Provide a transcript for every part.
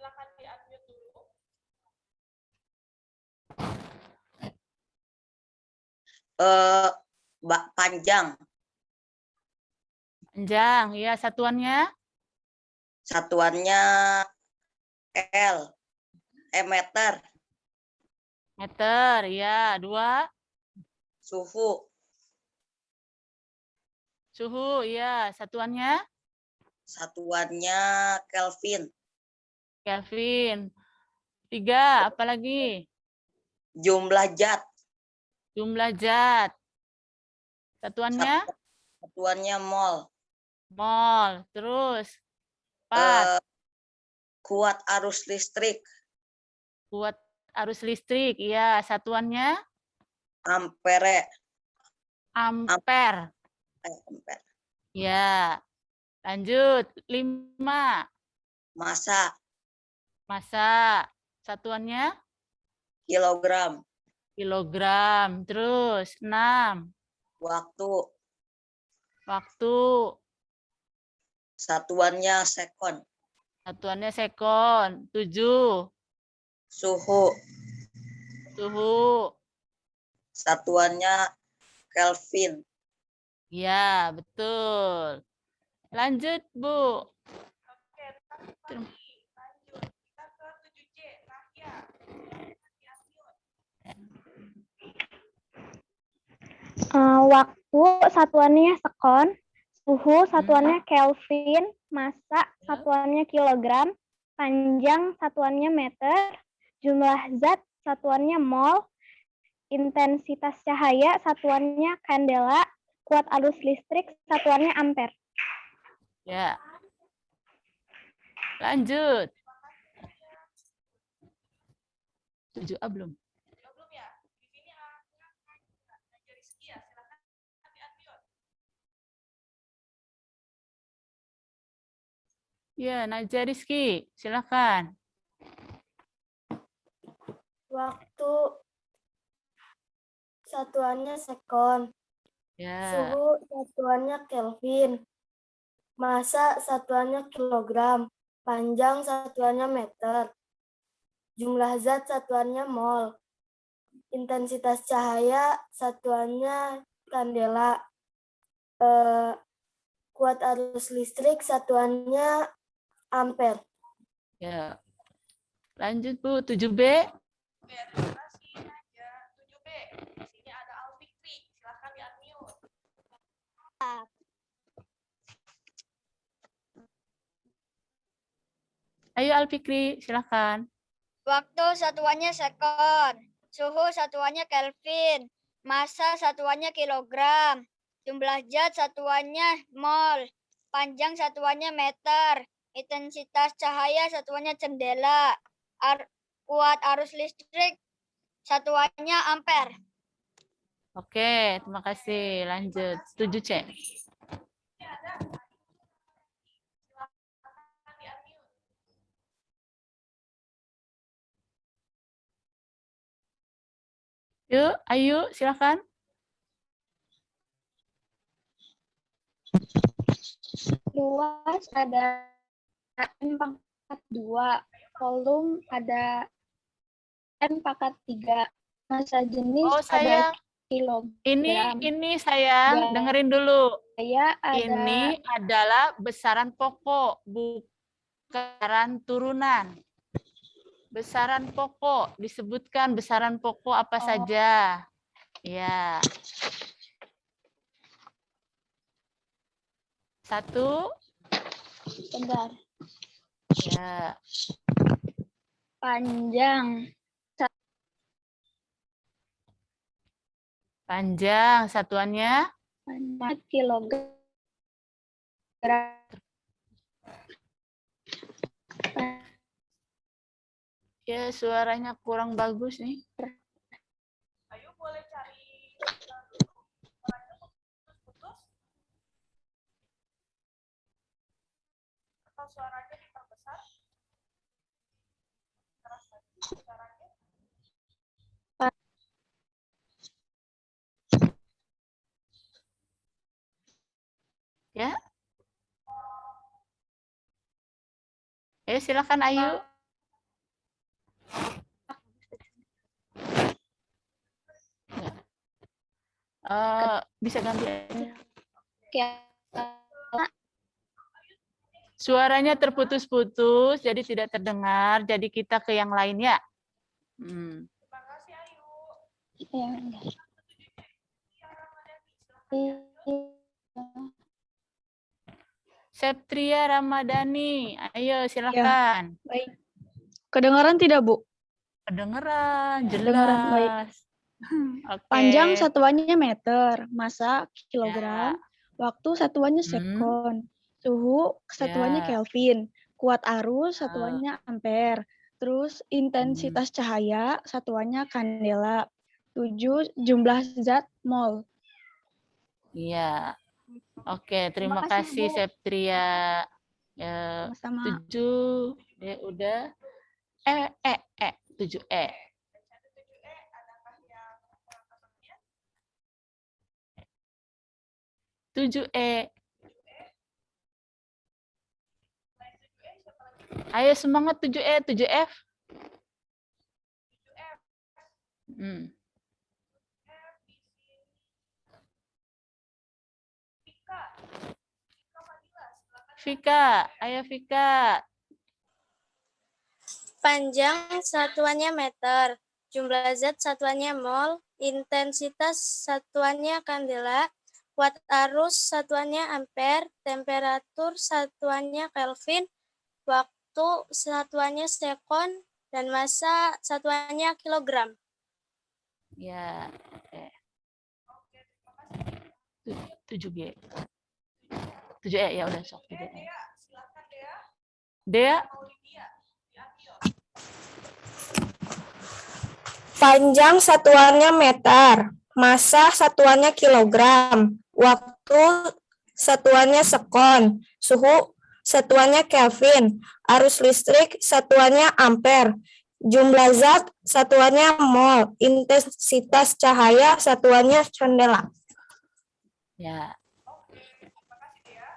silakan di-unmute dulu. Panjang. Panjang, ya satuannya. Satuannya L. Meter. Meter, ya. 2. Suhu. Suhu, ya. Satuannya. Satuannya Kelvin. Kelvin. 3, apa lagi? Jumlah zat. Jumlah zat. Satuannya. Satuannya mol. Mol. Terus. 4. Kuat arus listrik. Kuat arus listrik, ya. Satuannya. Ampere. Ampere. Ampere. Ya. Lanjut. 5. Massa. Massa. Satuannya. Kilogram. Kilogram. Terus. 6. Waktu. Waktu. Satuannya sekon. Satuannya sekon. 7. Suhu. Suhu. Satuannya Kelvin. Ya, betul. Lanjut, Bu. Oke, lanjut. Kita ke 7C, Rahya. Waktu satuannya sekon, suhu satuannya Kelvin, massa satuannya kilogram, panjang satuannya meter, jumlah zat satuannya mol, intensitas cahaya satuannya kandela, kuat arus listrik satuannya ampere. Ya. Lanjut. 7A belum? Belum ya? Di sini ada Rizky ya, silakan di-unmute. Ya, Najwa Rizky, silakan. Waktu satuannya sekon, Ya. suhu satuannya Kelvin, massa satuannya kilogram, panjang satuannya meter, jumlah zat satuannya mol, intensitas cahaya satuannya kandela, kuat arus listrik satuannya ampere. Ya. Lanjut, Bu. 7B. Oke, terima kasih Naja. 7B. Di sini ada Alfikri, silakan di-unmute. Ayo, Alfikri, silakan. Waktu satuannya sekon, suhu satuannya Kelvin, massa satuannya kilogram, jumlah zat satuannya mol, panjang satuannya meter, intensitas cahaya satuannya candela, kuat arus listrik satuannya ampere. Oke, terima kasih. Lanjut. 7C. Silakan di-unmute. Yuk, ayo, silakan. Luas ada M pangkat 2, volume ada M pangkat 3, massa jenis Oh, ada sayang. kilogram. Ini sayang, Ya. dengerin dulu. Saya ada Ini adalah besaran pokok, bukan besaran turunan. Besaran pokok, disebutkan besaran pokok apa saja. Ya. 1. bentar. Ya. Panjang Panjang, satuannya. 4 kilogram. Ya, suaranya kurang bagus nih. Ayo boleh cari dulu. Suaranya putus-putus. Atau suaranya diperbesar. Keras lagi suaranya. Ya. Silakan Ayu. Bisa ganti aja. Kiara. Suaranya terputus-putus, jadi tidak terdengar. Jadi kita ke yang lain ya. Terima kasih Ayu. Ya, Septria Ramadhani, ayo silakan. Baik. Kedengaran tidak, Bu? Kedengeran, Kedengaran, baik. jelas. Oke. Panjang satuannya meter, masa kilogram, Ya. waktu satuannya sekon, suhu satuannya Ya. Kelvin, kuat arus satuannya ampere, terus intensitas cahaya satuannya kandela, 7 jumlah zat mol. Iya. Oke, terima Terima kasih kasih, Bu. Septria. Ya, Sama-sama. 7 ya udah. 7E. Ada 7E, adakah yang pesertanya? 7E. Selain 7E, siapa lagi? Ayo semangat 7E, 7F. 7F. Hmm. F di sini. Vika. Vika Fadila, silakan. Vika, ayo Vika. Panjang satuannya meter, jumlah zat satuannya mol, intensitas satuannya kandela, kuat arus satuannya ampere, temperatur satuannya Kelvin, waktu satuannya sekon, dan massa satuannya kilogram. Ya, oke. 7G. 7E ya udah sok 7E. Dea, silakan Dea. Dea, Maulidia, diambil. Panjang satuannya meter, massa satuannya kilogram, waktu satuannya sekon, suhu satuannya Kelvin, arus listrik satuannya ampere, jumlah zat satuannya mol, intensitas cahaya satuannya candela. ya. Oke, terima kasih Dea.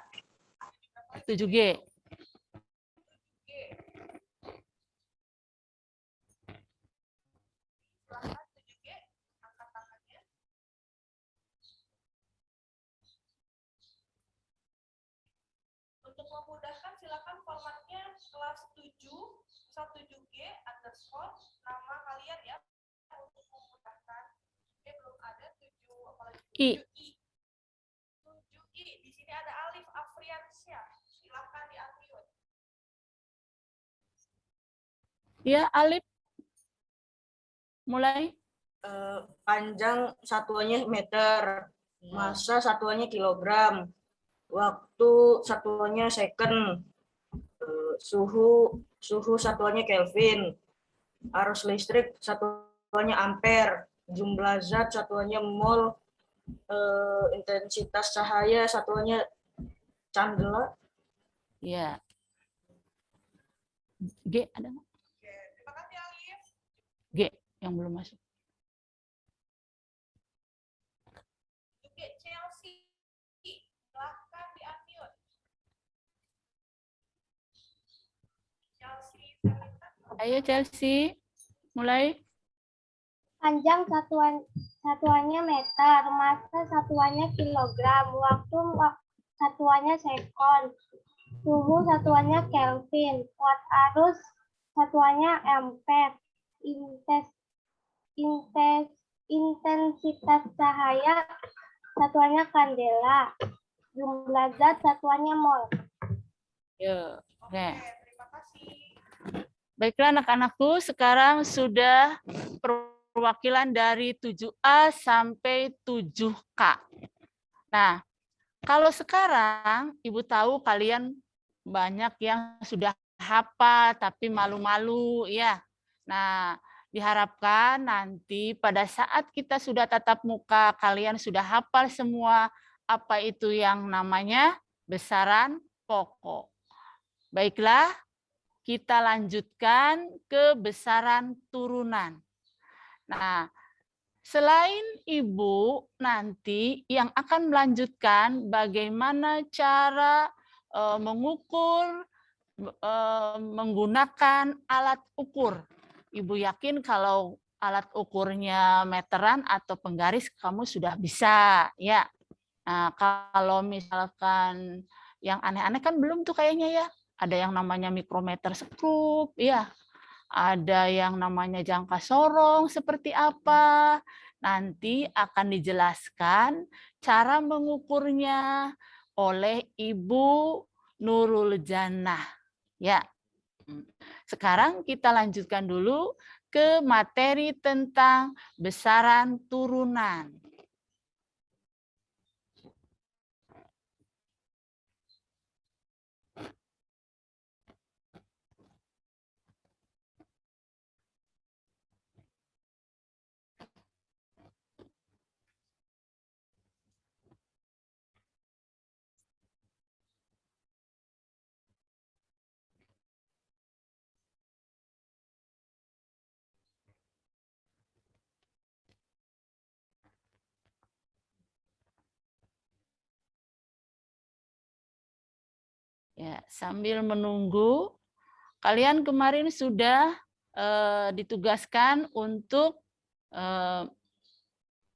7G. Silakan 7G, angkat tangannya. Untuk memudahkan silakan formatnya kelas 7 17G underscore nama kalian ya untuk memudahkan. Belum ada 7 apalagi I. 7I. 7I di sini ada Alif Afriansyah. Silakan di-unmute. Ya, Alif. Mulai. Panjang satuannya meter, massa satuannya kilogram, waktu satuannya second, suhu satuannya Kelvin, arus listrik satuannya ampere, jumlah zat satuannya mol, intensitas cahaya satuannya candela. Ya. G ada nggak? Oke, terima kasih Alif. G yang belum masuk. Oke, Chelsea. Silahkan di-unmute. Chelsea, Selita. Ayo Chelsea. Mulai. Panjang satuannya meter, massa satuannya kilogram, waktu satuannya sekon, suhu satuannya Kelvin, kuat arus satuannya ampere, intensitas cahaya satuannya kandela, jumlah zat satuannya mol. Ya. Oke. Terima kasih. Baiklah anak-anakku, sekarang sudah perwakilan dari 7A sampai 7K. Nah, kalau sekarang Ibu tahu kalian banyak yang sudah hafal tapi malu-malu ya. Nah, diharapkan nanti pada saat kita sudah tatap muka kalian sudah hafal semua apa itu yang namanya besaran pokok. Baiklah, kita lanjutkan ke besaran turunan. Nah, selain Ibu nanti yang akan melanjutkan bagaimana cara mengukur menggunakan alat ukur. Ibu yakin kalau alat ukurnya meteran atau penggaris kamu sudah bisa ya. Nah, kalau misalkan yang aneh-aneh kan belum tuh kayaknya ya. Ada yang namanya mikrometer skrup ya. Ada yang namanya jangka sorong seperti apa. Nanti akan dijelaskan cara mengukurnya oleh Ibu Nurul Jannah. Ya. Sekarang kita lanjutkan dulu ke materi tentang besaran turunan. Ya, sambil menunggu, kalian kemarin sudah ditugaskan untuk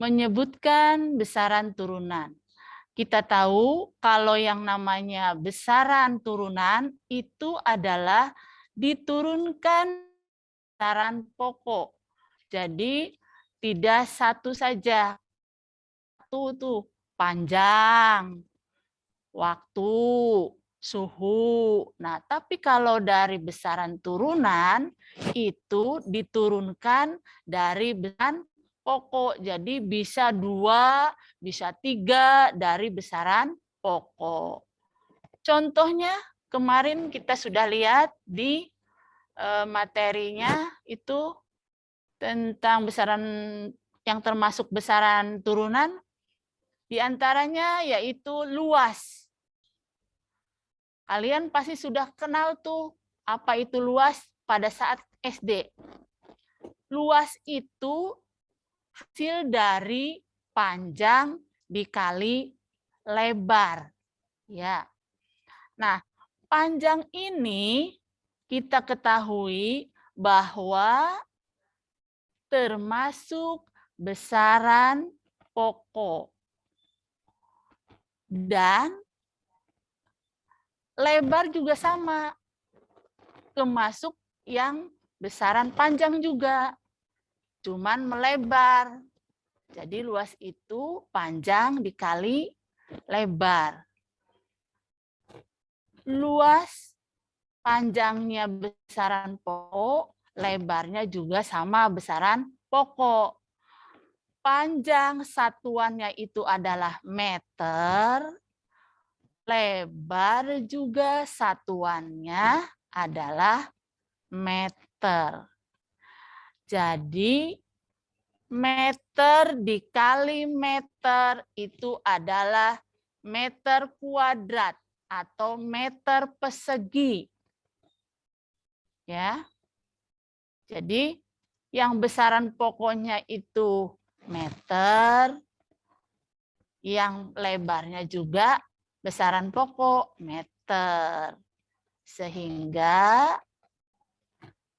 menyebutkan besaran turunan. Kita tahu kalau yang namanya besaran turunan itu adalah diturunkan besaran pokok. Jadi tidak satu saja. Satu tuh panjang, waktu, suhu. Nah, tapi kalau dari besaran turunan itu diturunkan dari besaran pokok. Jadi bisa 2, bisa 3 dari besaran pokok. Contohnya kemarin kita sudah lihat di materinya itu tentang besaran yang termasuk besaran turunan, diantaranya yaitu luas. Kalian pasti sudah kenal tuh apa itu luas pada saat SD. Luas itu hasil dari panjang dikali lebar. Ya. Nah, panjang ini kita ketahui bahwa termasuk besaran pokok. Dan lebar juga sama, termasuk yang besaran panjang juga, cuman melebar. Jadi luas itu panjang dikali lebar. Luas panjangnya besaran pokok, lebarnya juga sama besaran pokok. Panjang satuannya itu adalah meter, lebar juga satuannya adalah meter. Jadi meter dikali meter itu adalah meter kuadrat atau meter persegi. Ya. Jadi yang besaran pokoknya itu meter, yang lebarnya juga besaran pokok meter. Sehingga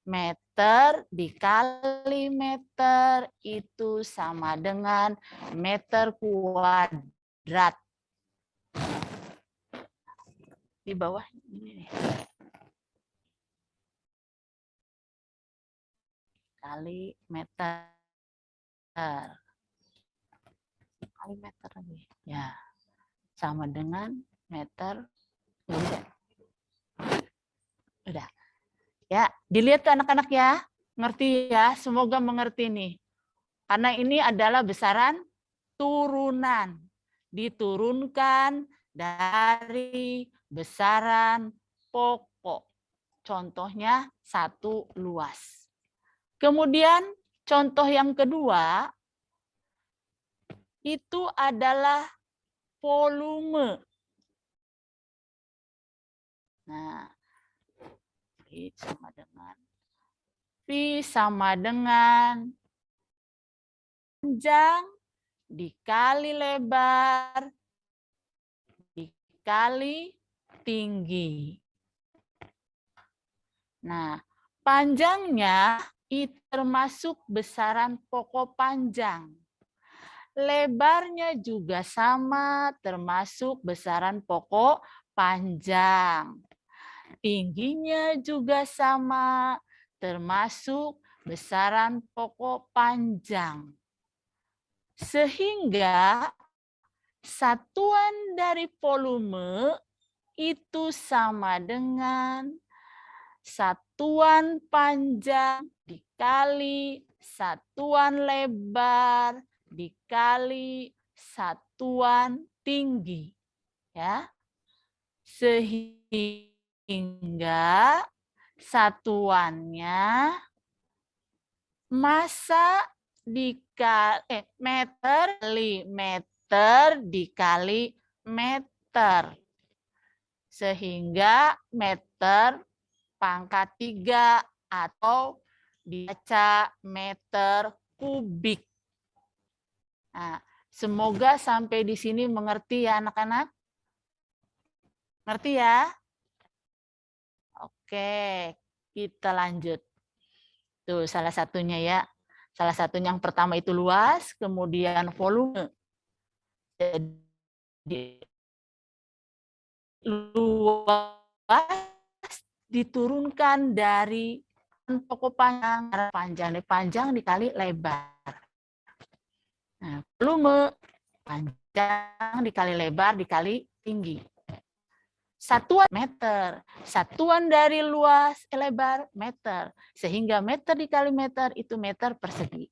meter dikali meter itu sama dengan meter kuadrat. Di bawah ini nih. Kali meter. Kali meter lagi. Ya. Sama dengan meter. Udah. Ya, dilihat anak-anak ya. Ngerti ya? Semoga mengerti nih. Karena ini adalah besaran turunan. Diturunkan dari besaran pokok. Contohnya 1 luas. Kemudian contoh yang kedua itu adalah volume. Nah, V sama dengan panjang dikali lebar dikali tinggi. Nah, panjangnya itu termasuk besaran pokok panjang. Lebarnya juga sama, termasuk besaran pokok panjang. Tingginya juga sama, termasuk besaran pokok panjang. Sehingga satuan dari volume itu sama dengan satuan panjang dikali satuan lebar dikali satuan tinggi. Ya. Sehingga satuannya massa dikali meter dikali meter. Sehingga meter pangkat 3 atau dibaca meter kubik. Nah, semoga sampai di sini mengerti ya anak-anak. Ngerti ya? Oke, kita lanjut. Tuh salah satunya ya. Salah satunya yang pertama itu luas, kemudian volume. Jadi luas diturunkan dari pokok panjang dikali lebar. Nah, volume panjang dikali lebar dikali tinggi. Satuan meter, satuan dari luas lebar meter, sehingga meter dikali meter itu meter persegi.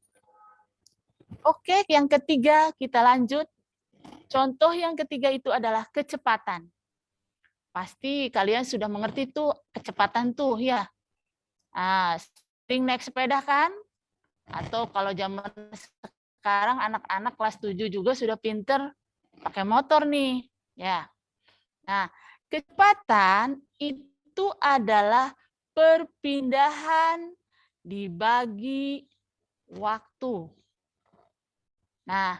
Oke, yang ketiga kita lanjut. Contoh yang ketiga itu adalah kecepatan. Pasti kalian sudah mengerti tuh kecepatan tuh ya. Nah, sering naik sepeda kan? Atau kalau zaman sekarang anak-anak kelas 7 juga sudah pinter pakai motor nih, ya. Nah, kecepatan itu adalah perpindahan dibagi waktu. Nah,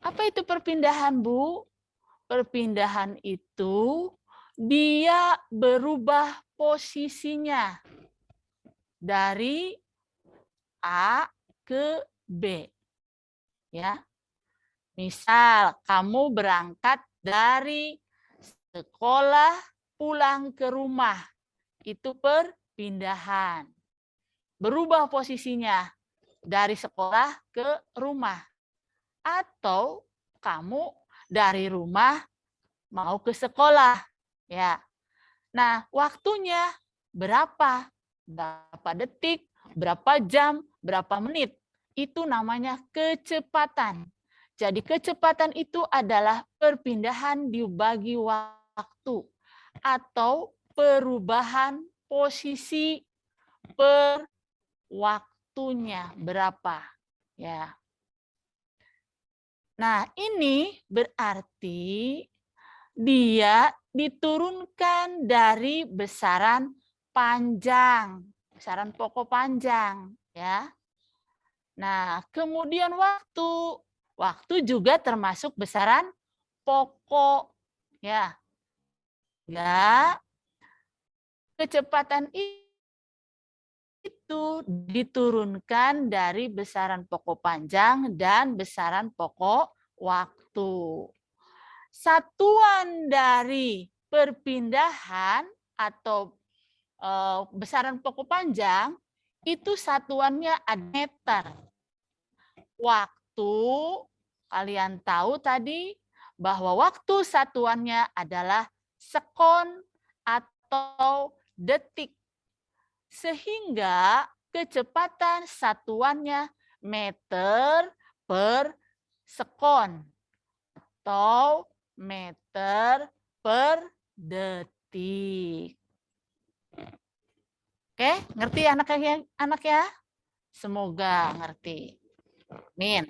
apa itu perpindahan, Bu? Perpindahan itu dia berubah posisinya dari A ke B. Ya. Misal kamu berangkat dari sekolah pulang ke rumah, itu perpindahan. Berubah posisinya dari sekolah ke rumah. Atau kamu dari rumah mau ke sekolah. Ya. Nah, waktunya berapa? Berapa detik, berapa jam, berapa menit. Itu namanya kecepatan. Jadi kecepatan itu adalah perpindahan dibagi waktu atau perubahan posisi per waktunya berapa, ya. Nah, ini berarti dia diturunkan dari besaran panjang, besaran pokok panjang, ya. Nah, kemudian waktu juga termasuk besaran pokok, ya. Ya, kecepatan itu diturunkan dari besaran pokok panjang dan besaran pokok waktu. Satuan dari perpindahan atau besaran pokok panjang itu satuannya ada meter. Waktu, kalian tahu tadi bahwa waktu satuannya adalah sekon atau detik. Sehingga kecepatan satuannya meter per sekon atau meter per detik. Oke, ngerti anak ya? Semoga ngerti. Amin.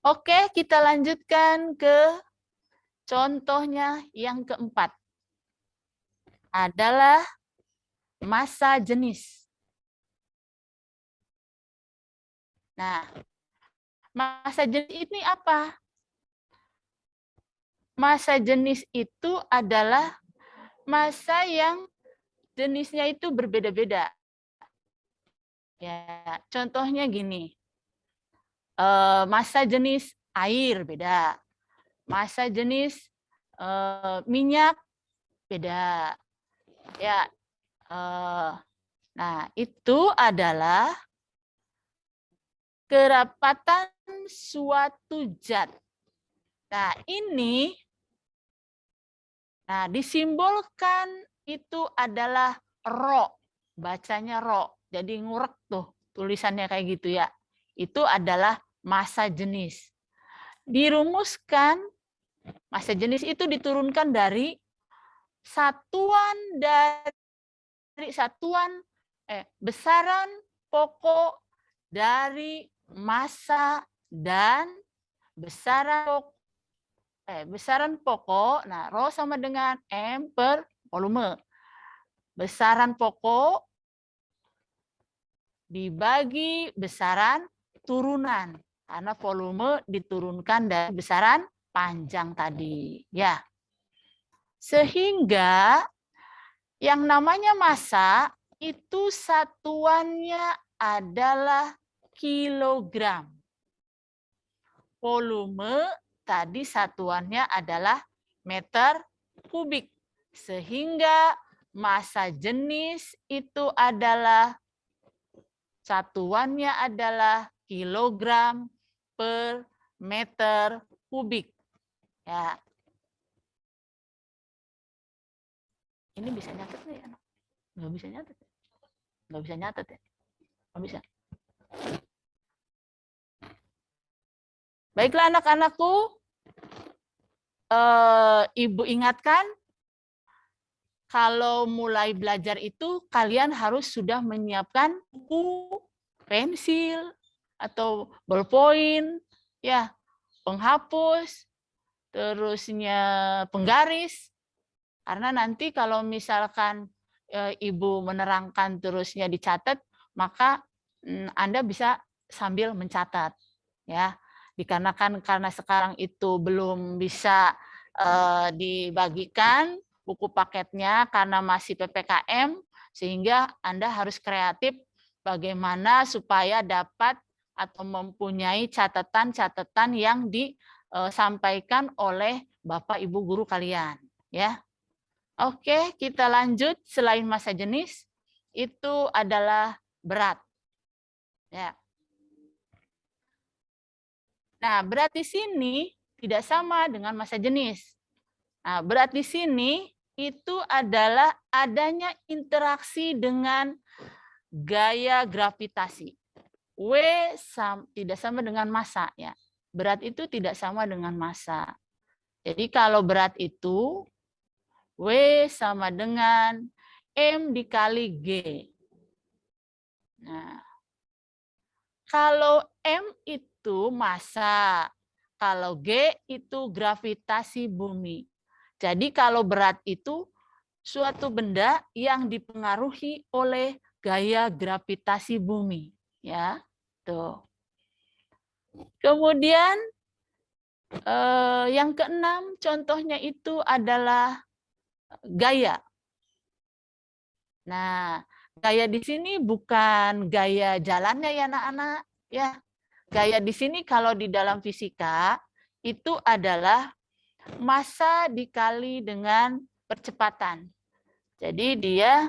Oke, kita lanjutkan ke contohnya yang keempat. Adalah massa jenis. Nah, massa jenis ini apa? Massa jenis itu adalah massa yang jenisnya itu berbeda-beda. Ya, contohnya gini. Massa jenis air beda. Massa jenis minyak beda. Ya. Nah, itu adalah kerapatan suatu zat. Nah, ini disimbolkan itu adalah ro. Bacanya ro. Jadi ngurek tuh tulisannya kayak gitu ya. Itu adalah massa jenis. Dirumuskan, massa jenis itu diturunkan dari besaran pokok dari massa dan besaran pokok. Nah, rho sama dengan M per volume. Besaran pokok dibagi besaran turunan. Karena volume diturunkan dari besaran panjang tadi. Ya. Sehingga yang namanya massa itu satuannya adalah kilogram. Volume tadi satuannya adalah meter kubik. Sehingga massa jenis itu adalah satuannya adalah kilogram per meter kubik. Ya. Ini bisa nyatet nggak ya? Nggak bisa nyatet. Nggak bisa nyatet ya? Nggak bisa. Baiklah anak-anakku, Ibu ingatkan, kalau mulai belajar itu kalian harus sudah menyiapkan buku, pensil, atau ballpoint, ya, penghapus, terusnya penggaris. Karena nanti kalau misalkan Ibu menerangkan terusnya dicatat, maka Anda bisa sambil mencatat, ya. Dikarenakan karena sekarang itu belum bisa dibagikan buku paketnya karena masih PPKM, sehingga Anda harus kreatif bagaimana supaya dapat atau mempunyai catatan-catatan yang disampaikan oleh Bapak Ibu guru kalian, ya. Oke, kita lanjut. Selain massa jenis, itu adalah berat. Ya. Nah, berat di sini tidak sama dengan massa jenis. Nah, berat di sini itu adalah adanya interaksi dengan gaya gravitasi. W tidak sama dengan massa, ya. Berat itu tidak sama dengan massa. Jadi kalau berat itu W sama dengan M dikali G. Nah, kalau M itu massa, kalau G itu gravitasi bumi. Jadi kalau berat itu suatu benda yang dipengaruhi oleh gaya gravitasi bumi, ya. Tuh. Kemudian yang keenam contohnya itu adalah gaya. Nah, gaya di sini bukan gaya jalannya ya anak-anak, ya. Gaya di sini kalau di dalam fisika itu adalah massa dikali dengan percepatan. Jadi dia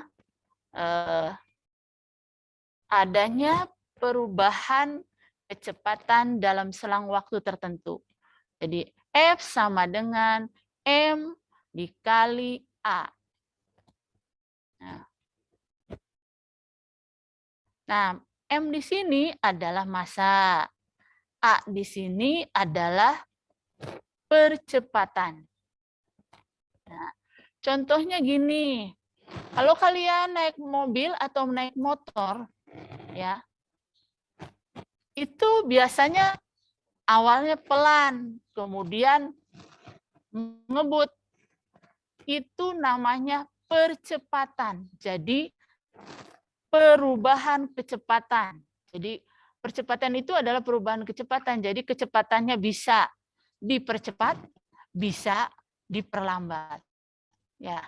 adanya perubahan kecepatan dalam selang waktu tertentu. Jadi F sama dengan M dikali A. Nah, M di sini adalah massa. A di sini adalah percepatan. Nah, contohnya gini, kalau kalian naik mobil atau naik motor, ya, itu biasanya awalnya pelan, kemudian ngebut. Itu namanya percepatan. Jadi perubahan kecepatan. Jadi percepatan itu adalah perubahan kecepatan. Jadi kecepatannya bisa dipercepat, bisa diperlambat. Ya,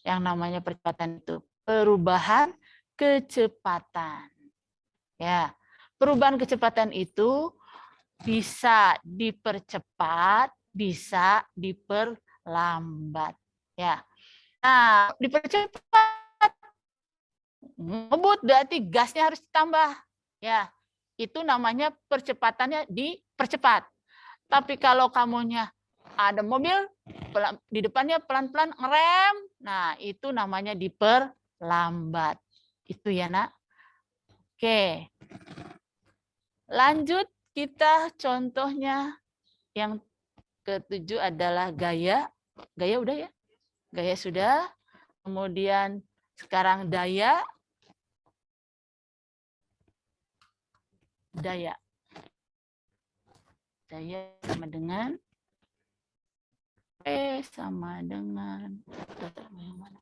yang namanya percepatan itu perubahan kecepatan. Ya, perubahan kecepatan itu bisa dipercepat, bisa diperlambat. Ya, nah dipercepat, ngebut berarti gasnya harus ditambah. Ya, itu namanya percepatannya dipercepat. Tapi kalau kamunya ada mobil di depannya pelan-pelan ngerem, nah itu namanya diperlambat. Itu ya, Nak. Oke. Lanjut kita contohnya yang ketujuh adalah gaya. Gaya udah ya? Gaya sudah. Kemudian sekarang daya. Daya. Daya sama dengan P sama dengan yang mana?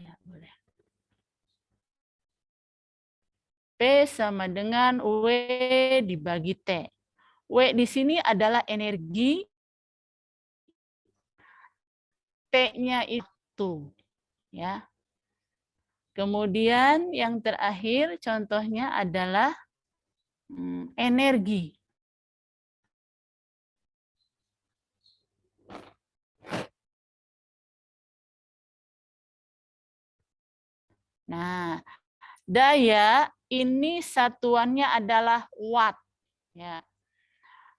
Ya, boleh. P sama dengan W dibagi T. W di sini adalah energi, T-nya itu. Ya. Kemudian yang terakhir contohnya adalah energi. Nah, daya ini satuannya adalah watt. Ya.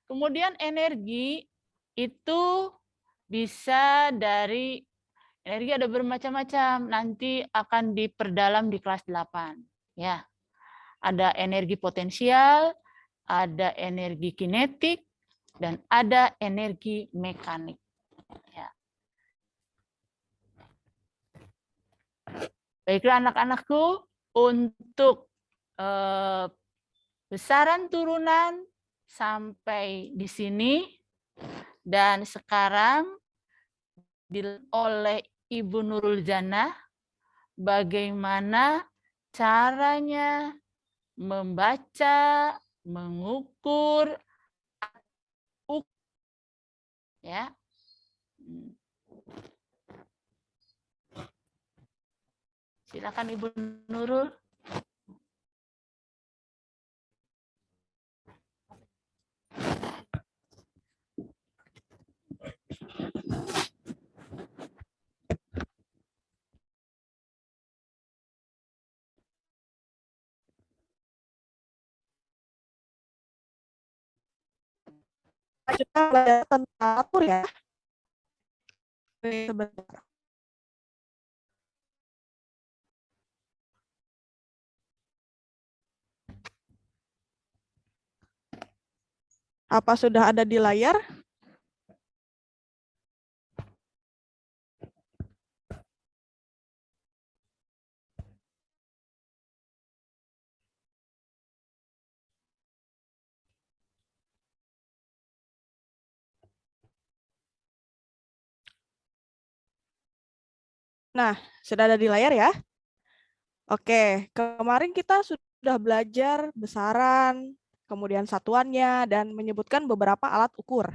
Kemudian energi itu bisa dari energi ada bermacam-macam, nanti akan diperdalam di kelas 8. Ya. Ada energi potensial, ada energi kinetik, dan ada energi mekanik. Ya. Baiklah anak-anakku, untuk besaran turunan sampai di sini, dan sekarang oleh Ibu Nurul Janah bagaimana caranya membaca, mengukur, ya. Silakan Ibu Nurul. Kita belajar tentang atur ya. Sebentar. Apa sudah ada di layar? Nah, sudah ada di layar ya? Oke, kemarin kita sudah belajar besaran, kemudian satuannya, dan menyebutkan beberapa alat ukur.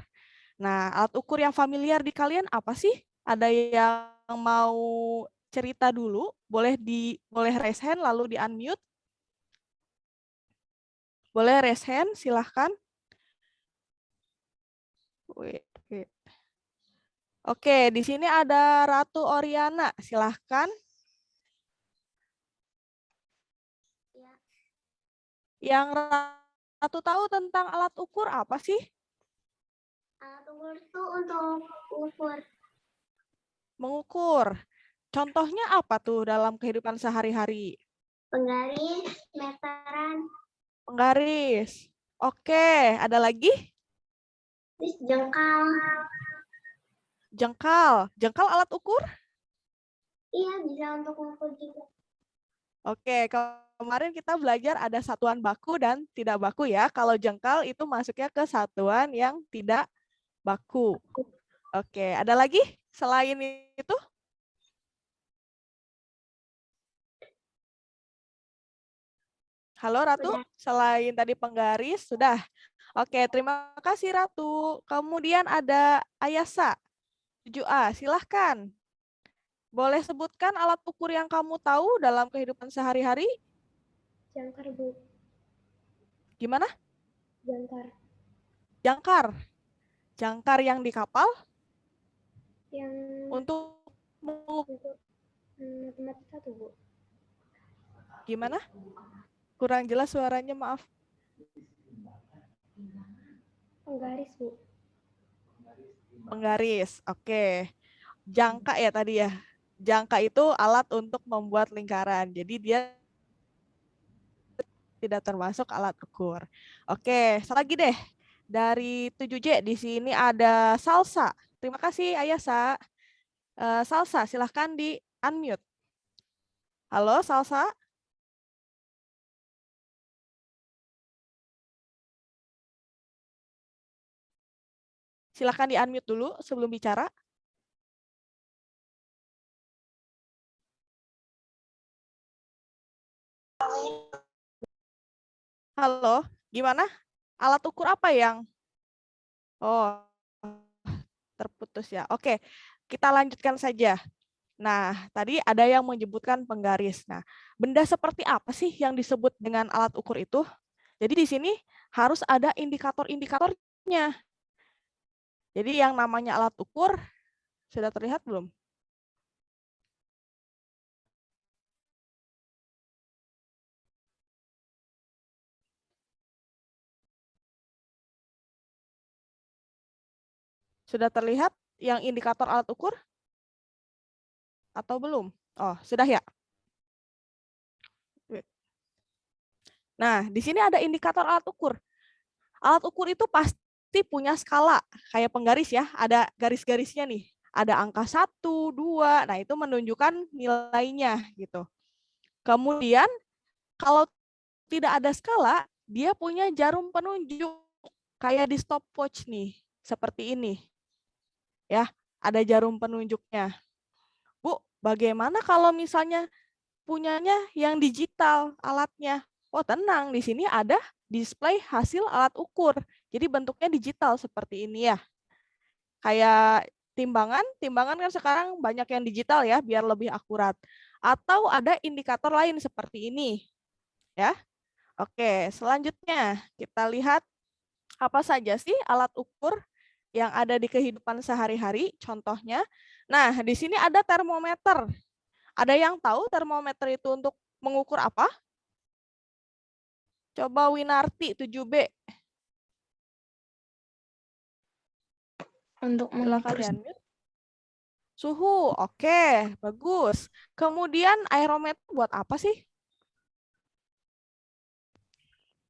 Nah, alat ukur yang familiar di kalian apa sih? Ada yang mau cerita dulu? Boleh raise hand lalu di unmute. Boleh raise hand, silahkan. Oke, di sini ada Ratu Oriana, silahkan. Yang Ratu tahu tentang alat ukur apa sih? Alat ukur itu untuk ukur. Mengukur. Contohnya apa tuh dalam kehidupan sehari-hari? Penggaris, meteran. Penggaris. Oke, ada lagi? Terus jengkal. Jengkal. Jengkal alat ukur? Iya, bisa untuk ukur juga. Oke, kemarin kita belajar ada satuan baku dan tidak baku ya. Kalau jengkal itu masuknya ke satuan yang tidak baku. Oke, ada lagi selain itu? Halo Ratu, selain tadi penggaris, sudah. Oke, terima kasih Ratu. Kemudian ada Ayasa, 7A, silahkan. Boleh sebutkan alat ukur yang kamu tahu dalam kehidupan sehari-hari? Jangkar, Bu. Gimana? Jangkar. Jangkar. Jangkar yang di kapal Yang untuk untuk matematika tuh, Bu. gimana? Kurang jelas suaranya, maaf. Penggaris, Bu. Penggaris, oke. Jangka ya tadi ya. Jangka itu alat untuk membuat lingkaran. Jadi dia tidak termasuk alat ukur. Oke, satu lagi deh. Dari 7J di sini ada Salsa. Terima kasih Ayasa. Salsa, silahkan di unmute. Halo Salsa. Silahkan di unmute dulu sebelum bicara. Halo, gimana? Alat ukur apa yang? Oh, terputus ya. Oke, kita lanjutkan saja. Nah, tadi ada yang menyebutkan penggaris. Nah, benda seperti apa sih yang disebut dengan alat ukur itu? Jadi di sini harus ada indikator-indikatornya. Jadi yang namanya alat ukur, sudah terlihat belum? Sudah terlihat yang indikator alat ukur? Atau belum? Oh, sudah ya? Nah, di sini ada indikator alat ukur. Alat ukur itu pasti punya skala, kayak penggaris ya, ada garis-garisnya nih. Ada angka 1, 2, nah itu menunjukkan nilainya gitu. Kemudian kalau tidak ada skala, dia punya jarum penunjuk kayak di stopwatch nih, seperti ini. Ya, ada jarum penunjuknya. Bu, bagaimana kalau misalnya punyanya yang digital alatnya? Oh, tenang, di sini ada display hasil alat ukur. Jadi bentuknya digital seperti ini ya. Kayak timbangan kan sekarang banyak yang digital ya, biar lebih akurat. Atau ada indikator lain seperti ini. Ya. Oke, selanjutnya kita lihat apa saja sih alat ukur yang ada di kehidupan sehari-hari, contohnya. Nah, di sini ada termometer. Ada yang tahu termometer itu untuk mengukur apa? Coba Winarti 7B. Untuk mengukur suhu. Oke, bagus. Kemudian aerometer buat apa sih?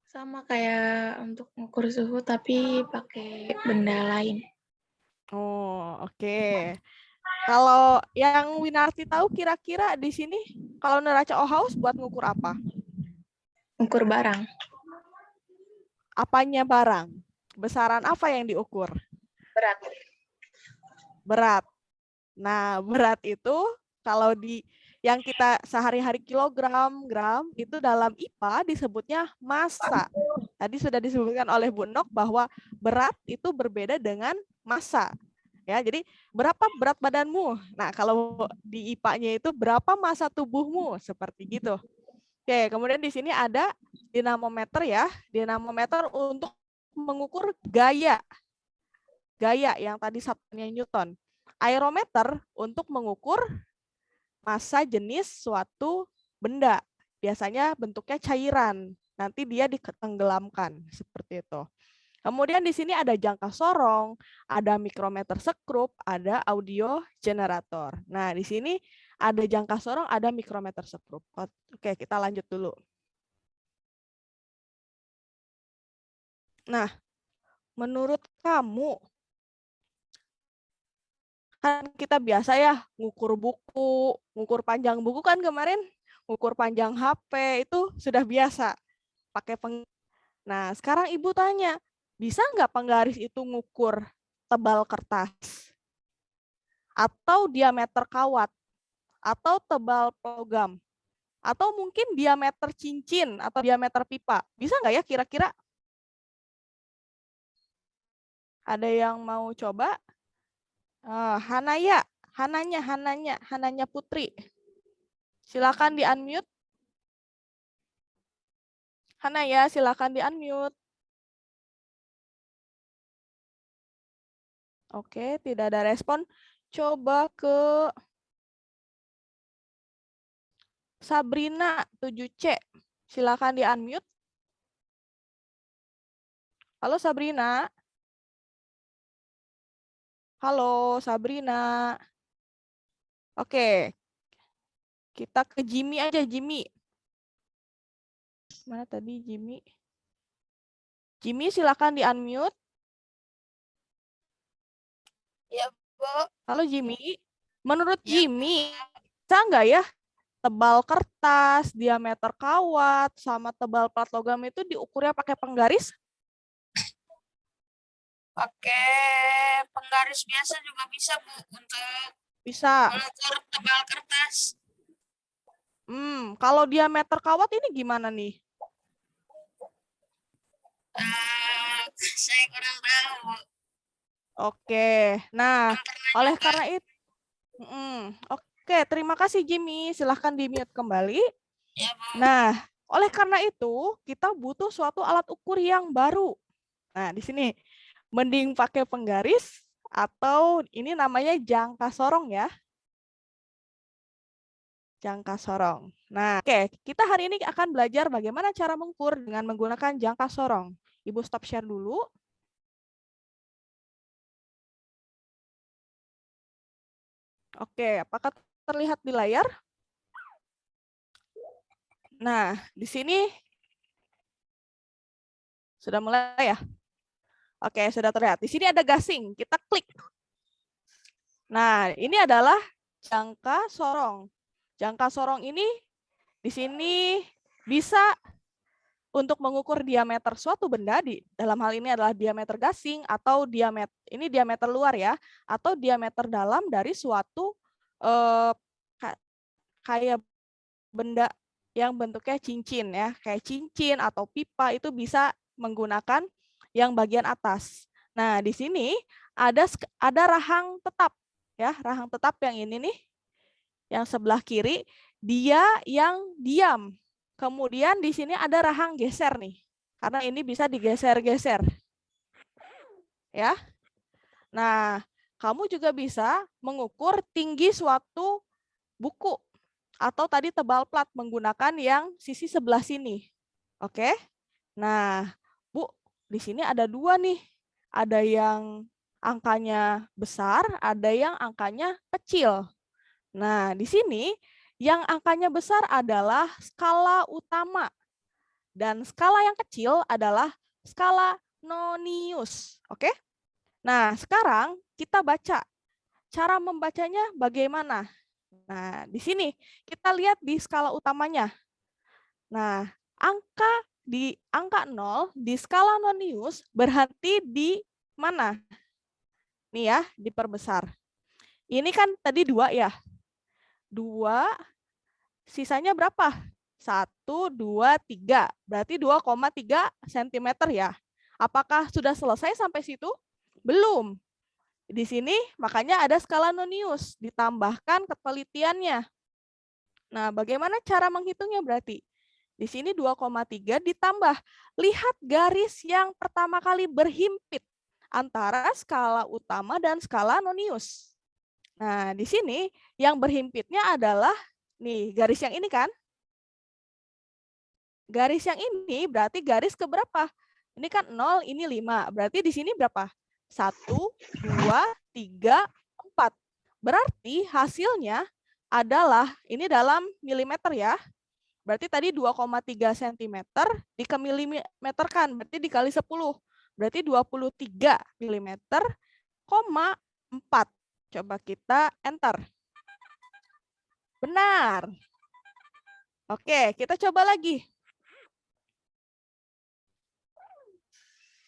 sama kayak untuk mengukur suhu tapi pakai benda lain. Oh, oke. Kalau yang Winarti tahu kira-kira di sini kalau neraca Ohaus buat ngukur apa? Ukur barang. Apanya barang? Besaran apa yang diukur? Berat. Berat. Nah, berat itu kalau di yang kita sehari-hari kilogram, gram, itu dalam IPA disebutnya massa. Tadi sudah disebutkan oleh Bu Nok bahwa berat itu berbeda dengan massa. Ya, jadi berapa berat badanmu? Nah, kalau di IPA-nya itu berapa massa tubuhmu? Seperti gitu. Oke, kemudian di sini ada dinamometer ya. Dinamometer untuk mengukur gaya. Gaya yang tadi satunya Newton. Aerometer untuk mengukur massa jenis suatu benda. Biasanya bentuknya cairan. Nanti dia ditenggelamkan seperti itu. Kemudian di sini ada jangka sorong, ada mikrometer sekrup, ada audio generator. Nah, di sini ada jangka sorong, ada mikrometer sekrup. Oke, kita lanjut dulu. Nah, menurut kamu, kan kita biasa ya ngukur buku, ngukur panjang buku kan kemarin, ngukur panjang HP itu sudah biasa pakai Nah, sekarang Ibu tanya, bisa nggak penggaris itu ngukur tebal kertas? Atau diameter kawat? Atau tebal logam? Atau mungkin diameter cincin atau diameter pipa? Bisa nggak ya kira-kira? Ada yang mau coba? Hanaya, Hananya Putri. Silakan di-unmute. Hanaya, silakan di-unmute. Oke, tidak ada respon. Coba ke Sabrina 7C. Silakan di-unmute. Halo Sabrina. Halo Sabrina. Oke. Kita ke Jimmy aja, Jimmy. Mana tadi Jimmy? Jimmy silakan di-unmute. Ya, Bu. Halo Jimmy. Menurut Jimmy, bisa nggak ya tebal kertas, diameter kawat, sama tebal plat logam itu diukurnya pakai penggaris? Pakai penggaris biasa juga bisa, Bu, untuk Bisa. mengukur tebal kertas. Kalau diameter kawat ini gimana nih? Saya kurang tahu, Bu. Oke, nah oleh karena itu, oke, terima kasih Jimmy, silahkan di-mute kembali. Ya, Bu. Nah, oleh karena itu kita butuh suatu alat ukur yang baru. Nah, di sini mending pakai penggaris atau ini namanya jangka sorong ya. Jangka sorong. Nah, oke, kita hari ini akan belajar bagaimana cara mengukur dengan menggunakan jangka sorong. Ibu stop share dulu. Oke, apakah terlihat di layar? Nah, di sini sudah mulai ya? Oke, sudah terlihat. Di sini ada gasing, kita klik. Nah, ini adalah jangka sorong. Jangka sorong ini di sini bisa untuk mengukur diameter suatu benda, dalam hal ini adalah diameter gasing atau diameter luar ya, atau diameter dalam dari suatu kayak benda yang bentuknya cincin ya, kayak cincin atau pipa itu bisa menggunakan yang bagian atas. Nah, di sini ada rahang tetap ya, rahang tetap yang ini nih, yang sebelah kiri dia yang diam. Kemudian di sini ada rahang geser nih, karena ini bisa digeser-geser. Ya. Nah, kamu juga bisa mengukur tinggi suatu buku atau tadi tebal plat menggunakan yang sisi sebelah sini. Oke. Nah, Bu, di sini ada dua nih. Ada yang angkanya besar, ada yang angkanya kecil. Nah, di sini yang angkanya besar adalah skala utama. Dan skala yang kecil adalah skala nonius. Oke? Nah, sekarang kita baca. Cara membacanya bagaimana? Nah, di sini kita lihat di skala utamanya. Nah, angka 0 di skala nonius berhenti di mana? Nih ya, diperbesar. Ini kan tadi 2 ya. 2, sisanya berapa? 1, 2, 3. Berarti 2,3 cm ya. Apakah sudah selesai sampai situ? Belum. Di sini makanya ada skala nonius, ditambahkan ketelitiannya. Nah, bagaimana cara menghitungnya berarti? Di sini 2,3 ditambah. Lihat garis yang pertama kali berhimpit antara skala utama dan skala nonius. Nah, di sini yang berhimpitnya adalah nih, garis yang ini kan? Garis yang ini berarti garis keberapa? Ini kan 0, ini 5. Berarti di sini berapa? 1, 2, 3, 4. Berarti hasilnya adalah, ini dalam milimeter ya. Berarti tadi 2,3 cm dikemilimeterkan, berarti dikali 10. Berarti 23 mm, 4. Coba kita enter. Benar. Oke, kita coba lagi.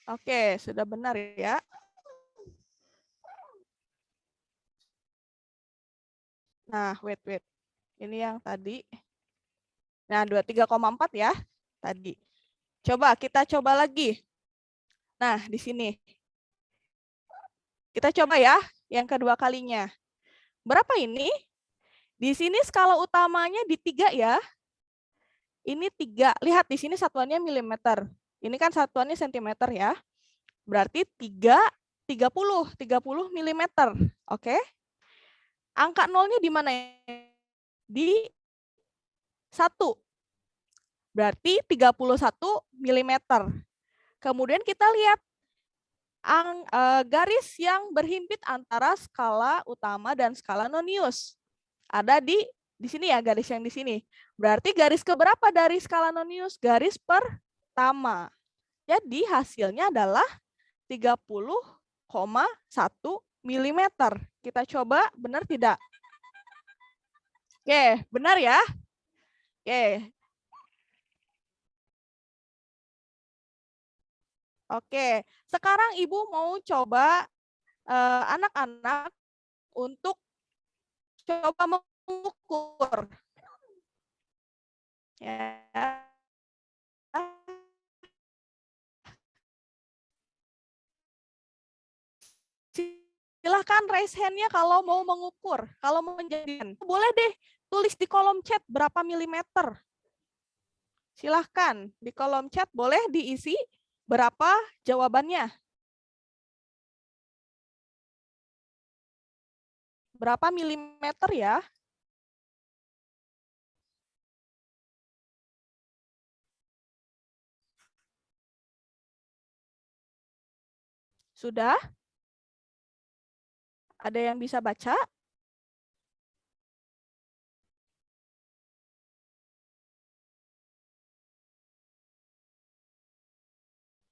Oke, sudah benar ya. Nah, wait. Ini yang tadi. Nah, 23,4 ya tadi. Coba kita coba lagi. Nah, di sini. Kita coba ya, yang kedua kalinya. Berapa ini? Di sini skala utamanya di 3 ya. Ini 3. Lihat di sini satuannya milimeter. Ini kan satuannya sentimeter ya. Berarti 30 milimeter. Oke. Angka nolnya di mana? Di 1. Berarti 31 milimeter. Kemudian kita lihat garis yang berhimpit antara skala utama dan skala nonius. Ada di sini ya, garis yang di sini. Berarti garis keberapa dari skala nonius? Garis pertama. Jadi hasilnya adalah 30,1 milimeter. Kita coba, benar tidak? Oke, benar ya? Oke. Oke, sekarang Ibu mau coba anak-anak untuk coba mengukur. Ya. Silahkan raise hand-nya kalau mau mengukur, kalau mau menjadikan. Boleh deh tulis di kolom chat berapa milimeter. Silahkan di kolom chat boleh diisi berapa jawabannya. Berapa milimeter ya? Sudah? Ada yang bisa baca?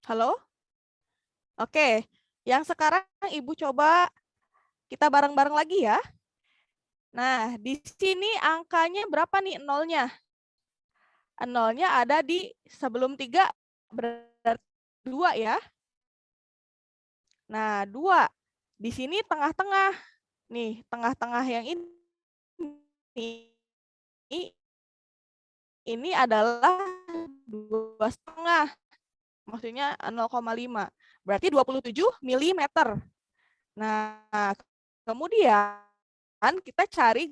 Halo? Oke, yang sekarang Ibu coba kita bareng-bareng lagi ya. Nah, di sini angkanya berapa nih nolnya? Nolnya ada di sebelum 3 berarti 2 ya. Nah, 2. Di sini tengah-tengah. Nih, tengah-tengah yang ini adalah 2,5. Maksudnya 0,5. Berarti 27 milimeter. Nah, kemudian kita cari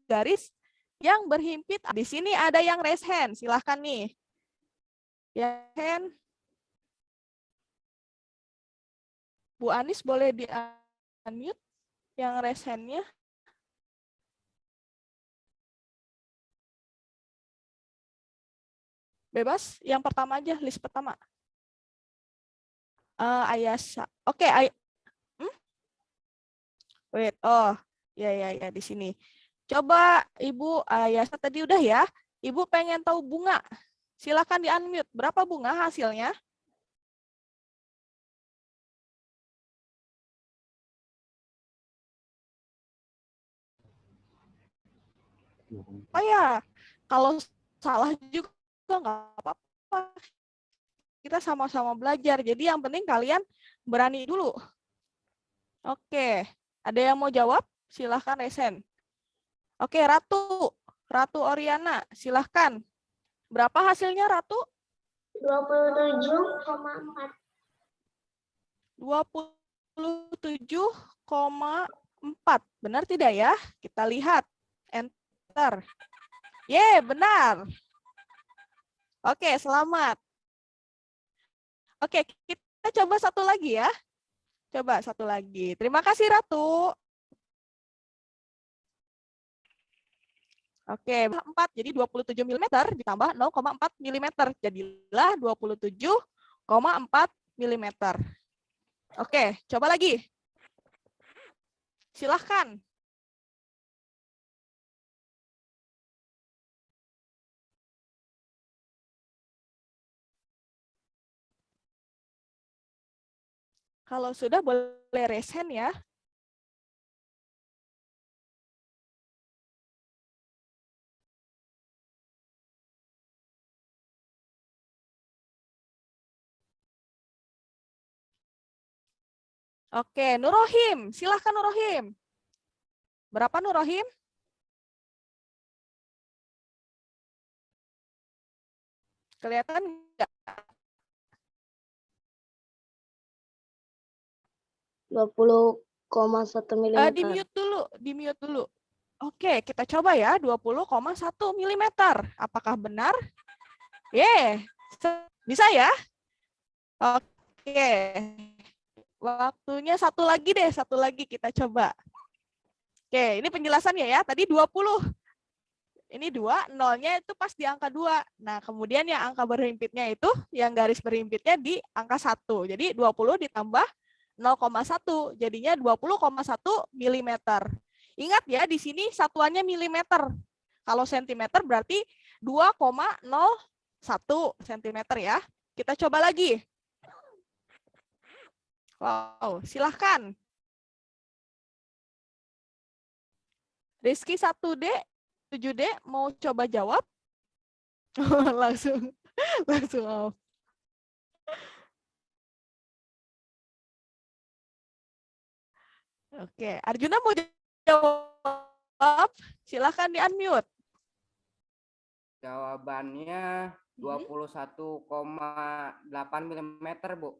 garis yang berhimpit. Di sini ada yang raise hand. Silahkan nih. Ya, hand. Bu Anis boleh di-unmute yang raise hand-nya. Bebas, yang pertama aja, list pertama. Ayasa. Oke, wait, oh, ya di sini. Coba Ibu Ayasa tadi udah ya. Ibu pengen tahu bunga. Silakan di-unmute. Berapa bunga hasilnya? Oh ya, kalau salah juga nggak apa-apa. Kita sama-sama belajar. Jadi yang penting kalian berani dulu. Oke, ada yang mau jawab? Silahkan resen. Oke, Ratu. Ratu Oriana, silahkan. Berapa hasilnya, Ratu? 27,4. 27,4. Benar tidak ya? Kita lihat. Enter. Benar. Oke, selamat. Oke, kita coba satu lagi ya. Coba satu lagi. Terima kasih, Ratu. Oke, 4 jadi 27 mm ditambah 0,4 mm. Jadilah 27,4 mm. Oke, coba lagi. Silahkan. Kalau sudah boleh raise hand ya. Oke, Nurohim. Silahkan Nurohim. Berapa Nurohim? Kelihatan nggak? 20,1 Di mm. mute dulu. Oke, kita coba ya, 20,1 mm. Apakah benar? Bisa ya? Oke. Waktunya satu lagi kita coba. Oke, ini penjelasannya ya. Tadi 20. Ini 2, nolnya itu pas di angka 2. Nah, kemudian yang angka berhimpitnya itu, yang garis berhimpitnya di angka 1. Jadi 20 ditambah 0,1, jadinya 20,1 mm. Ingat ya, di sini satuannya milimeter. Kalau sentimeter berarti 2,01 cm ya. Kita coba lagi. Wow, silahkan. Rizky 1D, 7D mau coba jawab? langsung off. Oke, Arjuna mau jawab? Silahkan di-unmute. Jawabannya 21,8 mm, Bu.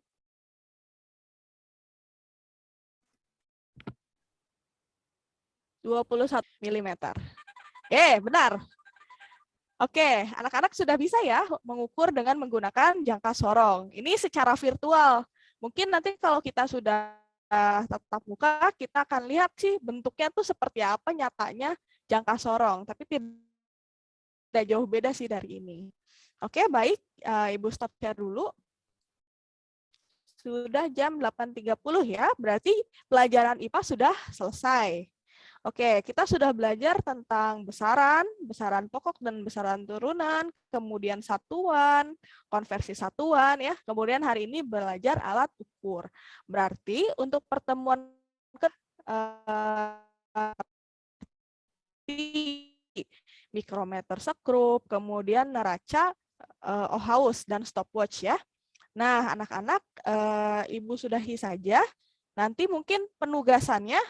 mm. Benar. Oke, anak-anak sudah bisa ya mengukur dengan menggunakan jangka sorong. Ini secara virtual. Mungkin nanti kalau kita sudah tatap muka, kita akan lihat sih bentuknya tuh seperti apa nyatanya jangka sorong. Tapi tidak jauh beda sih dari ini. Oke, baik. Ibu stop share dulu. Sudah jam 8.30 ya, berarti pelajaran IPA sudah selesai. Oke, kita sudah belajar tentang besaran, besaran pokok dan besaran turunan, kemudian satuan, konversi satuan ya. Kemudian hari ini belajar alat ukur. Berarti untuk pertemuan mikrometer sekrup, kemudian neraca, Ohaus dan stopwatch ya. Nah, anak-anak, Ibu sudahi saja. Nanti mungkin penugasannya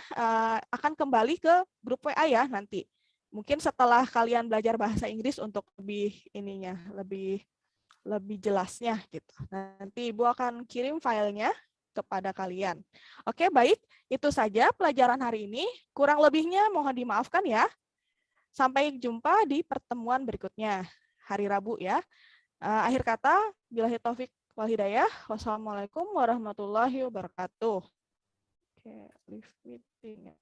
akan kembali ke grup WA ya nanti. Mungkin setelah kalian belajar bahasa Inggris untuk lebih jelasnya gitu. Nanti Ibu akan kirim filenya kepada kalian. Oke, baik. Itu saja pelajaran hari ini. Kurang lebihnya mohon dimaafkan ya. Sampai jumpa di pertemuan berikutnya hari Rabu ya. Akhir kata, billahi taufik wal hidayah. Wassalamualaikum warahmatullahi wabarakatuh. Okay, leave meeting.